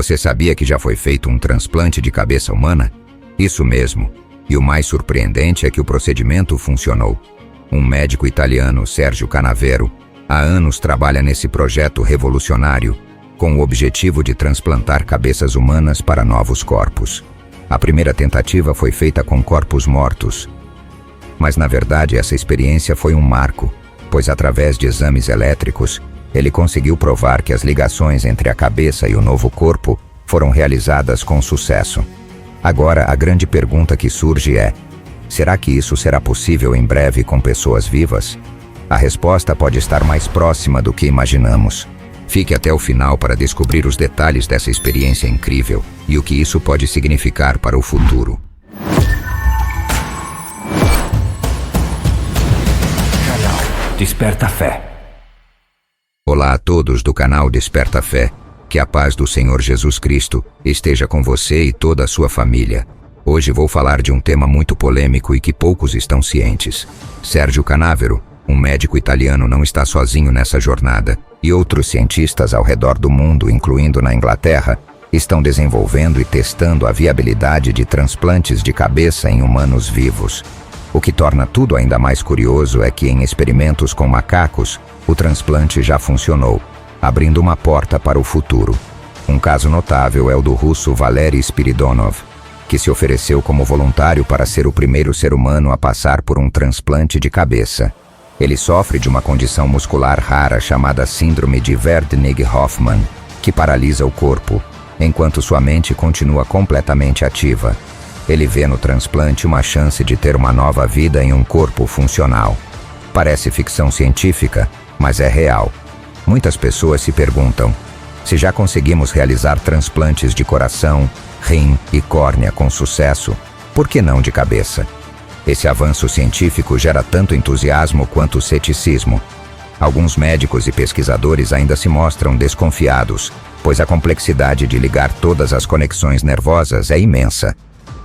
Você sabia que já foi feito um transplante de cabeça humana? Isso mesmo. E o mais surpreendente é que o procedimento funcionou. Um médico italiano, Sergio Canavero, há anos trabalha nesse projeto revolucionário, com o objetivo de transplantar cabeças humanas para novos corpos. A primeira tentativa foi feita com corpos mortos. Mas na verdade essa experiência foi um marco, pois através de exames elétricos, ele conseguiu provar que as ligações entre a cabeça e o novo corpo foram realizadas com sucesso. Agora a grande pergunta que surge é: será que isso será possível em breve com pessoas vivas? A resposta pode estar mais próxima do que imaginamos. Fique até o final para descobrir os detalhes dessa experiência incrível e o que isso pode significar para o futuro. Canal Desperta Fé. Olá a todos do canal Desperta Fé. Que a paz do Senhor Jesus Cristo esteja com você e toda a sua família. Hoje vou falar de um tema muito polêmico e que poucos estão cientes. Sergio Canavero, um médico italiano, não está sozinho nessa jornada, e outros cientistas ao redor do mundo, incluindo na Inglaterra, estão desenvolvendo e testando a viabilidade de transplantes de cabeça em humanos vivos. O que torna tudo ainda mais curioso é que em experimentos com macacos, o transplante já funcionou, abrindo uma porta para o futuro. Um caso notável é o do russo Valery Spiridonov, que se ofereceu como voluntário para ser o primeiro ser humano a passar por um transplante de cabeça. Ele sofre de uma condição muscular rara chamada Síndrome de Wernicke-Hoffmann, que paralisa o corpo, enquanto sua mente continua completamente ativa. Ele vê no transplante uma chance de ter uma nova vida em um corpo funcional. Parece ficção científica, mas é real. Muitas pessoas se perguntam: se já conseguimos realizar transplantes de coração, rim e córnea com sucesso, por que não de cabeça? Esse avanço científico gera tanto entusiasmo quanto ceticismo. Alguns médicos e pesquisadores ainda se mostram desconfiados, pois a complexidade de ligar todas as conexões nervosas é imensa.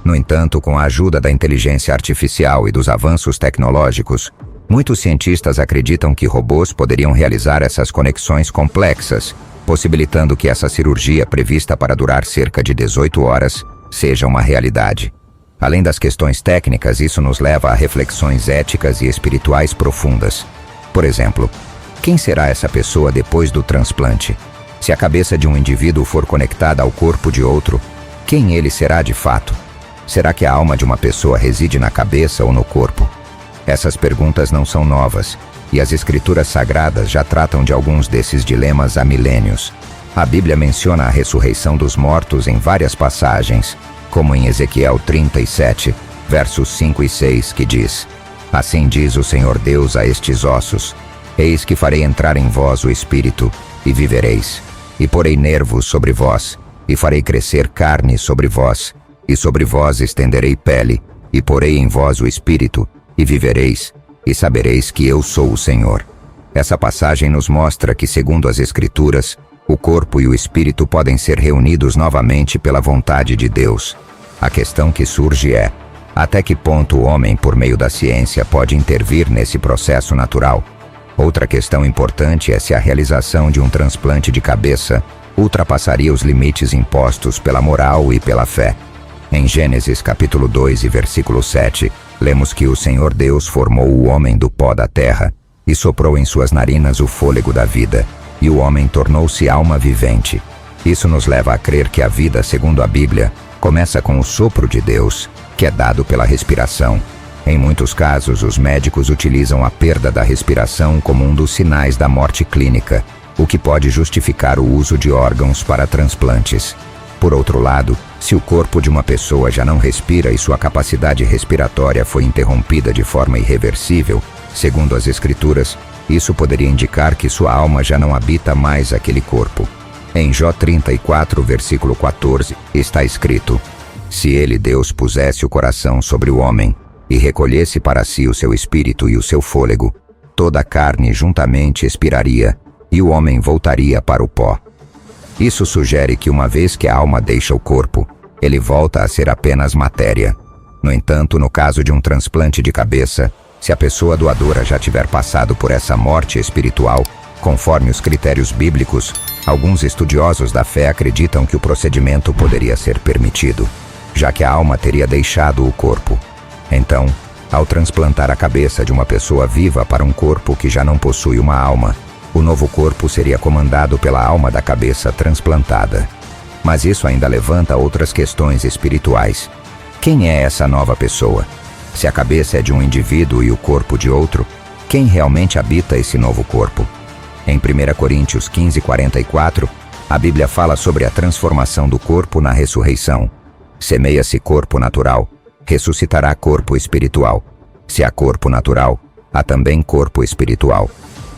No entanto, com a ajuda da inteligência artificial e dos avanços tecnológicos, muitos cientistas acreditam que robôs poderiam realizar essas conexões complexas, possibilitando que essa cirurgia, prevista para durar cerca de 18 horas, seja uma realidade. Além das questões técnicas, isso nos leva a reflexões éticas e espirituais profundas. Por exemplo, quem será essa pessoa depois do transplante? Se a cabeça de um indivíduo for conectada ao corpo de outro, quem ele será de fato? Será que a alma de uma pessoa reside na cabeça ou no corpo? Essas perguntas não são novas, e as escrituras sagradas já tratam de alguns desses dilemas há milênios. A Bíblia menciona a ressurreição dos mortos em várias passagens, como em Ezequiel 37, versos 5 e 6, que diz: Assim diz o Senhor Deus a estes ossos: Eis que farei entrar em vós o Espírito, e vivereis. E porei nervos sobre vós, e farei crescer carne sobre vós, e sobre vós estenderei pele, e porei em vós o Espírito, e vivereis, e sabereis que eu sou o Senhor. Essa passagem nos mostra que, segundo as Escrituras, o corpo e o espírito podem ser reunidos novamente pela vontade de Deus. A questão que surge é: até que ponto o homem, por meio da ciência, pode intervir nesse processo natural? Outra questão importante é se a realização de um transplante de cabeça ultrapassaria os limites impostos pela moral e pela fé. Em Gênesis capítulo 2 e versículo 7, lemos que o Senhor Deus formou o homem do pó da terra e soprou em suas narinas o fôlego da vida, e o homem tornou-se alma vivente. Isso nos leva a crer que a vida, segundo a Bíblia, começa com o sopro de Deus, que é dado pela respiração. Em muitos casos, os médicos utilizam a perda da respiração como um dos sinais da morte clínica, o que pode justificar o uso de órgãos para transplantes. Por outro lado, se o corpo de uma pessoa já não respira e sua capacidade respiratória foi interrompida de forma irreversível, segundo as Escrituras, isso poderia indicar que sua alma já não habita mais aquele corpo. Em Jó 34, versículo 14, está escrito: Se ele, Deus, pusesse o coração sobre o homem e recolhesse para si o seu espírito e o seu fôlego, toda a carne juntamente expiraria, e o homem voltaria para o pó. Isso sugere que uma vez que a alma deixa o corpo, ele volta a ser apenas matéria. No entanto, no caso de um transplante de cabeça, se a pessoa doadora já tiver passado por essa morte espiritual, Conforme os critérios bíblicos, alguns estudiosos da fé acreditam que o procedimento poderia ser permitido, já que a alma teria deixado o corpo. Então, ao transplantar a cabeça de uma pessoa viva para um corpo que já não possui uma alma, o novo corpo seria comandado pela alma da cabeça transplantada. Mas isso ainda levanta outras questões espirituais. Quem é essa nova pessoa? Se a cabeça é de um indivíduo e o corpo de outro, quem realmente habita esse novo corpo? Em 1 Coríntios 15:44, a Bíblia fala sobre a transformação do corpo na ressurreição. Semeia-se corpo natural, ressuscitará corpo espiritual. Se há corpo natural, há também corpo espiritual.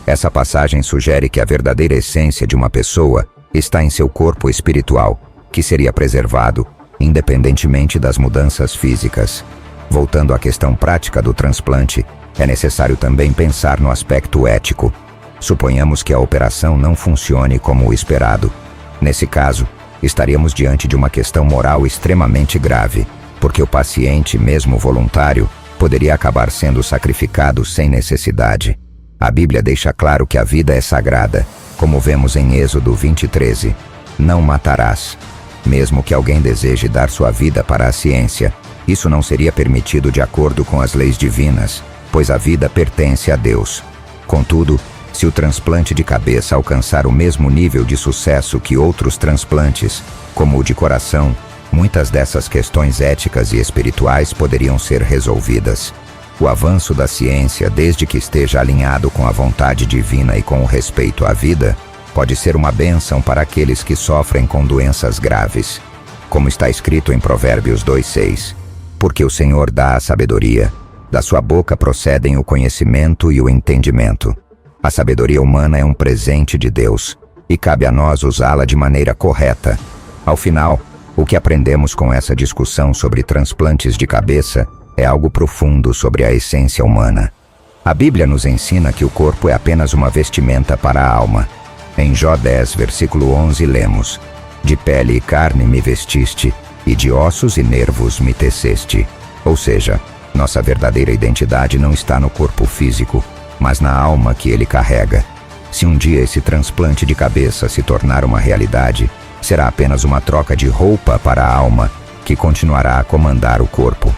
Essa passagem sugere que a verdadeira essência de uma pessoa está em seu corpo espiritual, que seria preservado, independentemente das mudanças físicas. Voltando à questão prática do transplante, é necessário também pensar no aspecto ético. Suponhamos que a operação não funcione como o esperado. Nesse caso, estaríamos diante de uma questão moral extremamente grave, porque o paciente, mesmo voluntário, poderia acabar sendo sacrificado sem necessidade. A Bíblia deixa claro que a vida é sagrada, como vemos em Êxodo 20:13. Não matarás. Mesmo que alguém deseje dar sua vida para a ciência, isso não seria permitido de acordo com as leis divinas, pois a vida pertence a Deus. Contudo, se o transplante de cabeça alcançar o mesmo nível de sucesso que outros transplantes, como o de coração, muitas dessas questões éticas e espirituais poderiam ser resolvidas. O avanço da ciência, desde que esteja alinhado com a vontade divina e com o respeito à vida, pode ser uma bênção para aqueles que sofrem com doenças graves. Como está escrito em Provérbios 2:6, porque o Senhor dá a sabedoria, da sua boca procedem o conhecimento e o entendimento. A sabedoria humana é um presente de Deus, e cabe a nós usá-la de maneira correta. Ao final, o que aprendemos com essa discussão sobre transplantes de cabeça é algo profundo sobre a essência humana. A Bíblia nos ensina que o corpo é apenas uma vestimenta para a alma. Em Jó 10, versículo 11, lemos: de pele e carne me vestiste, e de ossos e nervos me teceste. Ou seja, nossa verdadeira identidade não está no corpo físico, mas na alma que ele carrega. Se um dia esse transplante de cabeça se tornar uma realidade, será apenas uma troca de roupa para a alma, que continuará a comandar o corpo.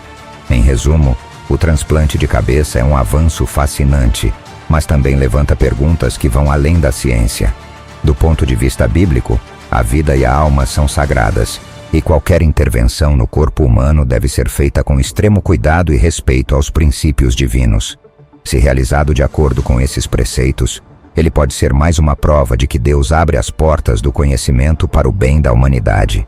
Em resumo, o transplante de cabeça é um avanço fascinante, mas também levanta perguntas que vão além da ciência. Do ponto de vista bíblico, a vida e a alma são sagradas, e qualquer intervenção no corpo humano deve ser feita com extremo cuidado e respeito aos princípios divinos. Se realizado de acordo com esses preceitos, ele pode ser mais uma prova de que Deus abre as portas do conhecimento para o bem da humanidade.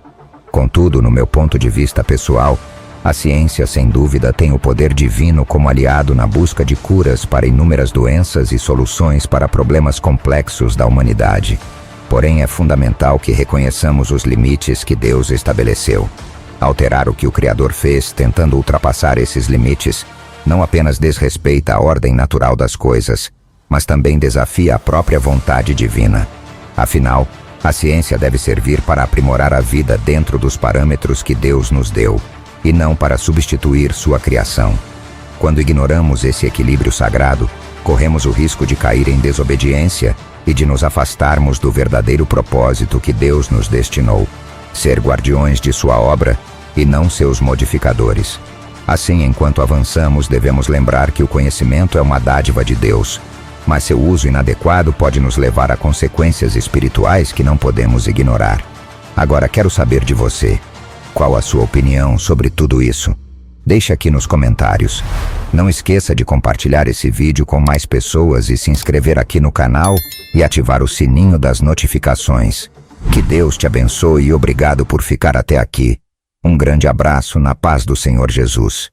Contudo, no meu ponto de vista pessoal, a ciência, sem dúvida, tem o poder divino como aliado na busca de curas para inúmeras doenças e soluções para problemas complexos da humanidade. Porém, é fundamental que reconheçamos os limites que Deus estabeleceu. Alterar o que o Criador fez, tentando ultrapassar esses limites, não apenas desrespeita a ordem natural das coisas, mas também desafia a própria vontade divina. Afinal, a ciência deve servir para aprimorar a vida dentro dos parâmetros que Deus nos deu, e não para substituir sua criação. Quando ignoramos esse equilíbrio sagrado, corremos o risco de cair em desobediência e de nos afastarmos do verdadeiro propósito que Deus nos destinou: ser guardiões de sua obra e não seus modificadores. Assim, enquanto avançamos, devemos lembrar que o conhecimento é uma dádiva de Deus, mas seu uso inadequado pode nos levar a consequências espirituais que não podemos ignorar. Agora, quero saber de você. Qual a sua opinião sobre tudo isso? Deixe aqui nos comentários. Não esqueça de compartilhar esse vídeo com mais pessoas e se inscrever aqui no canal e ativar o sininho das notificações. Que Deus te abençoe e obrigado por ficar até aqui. Um grande abraço na paz do Senhor Jesus.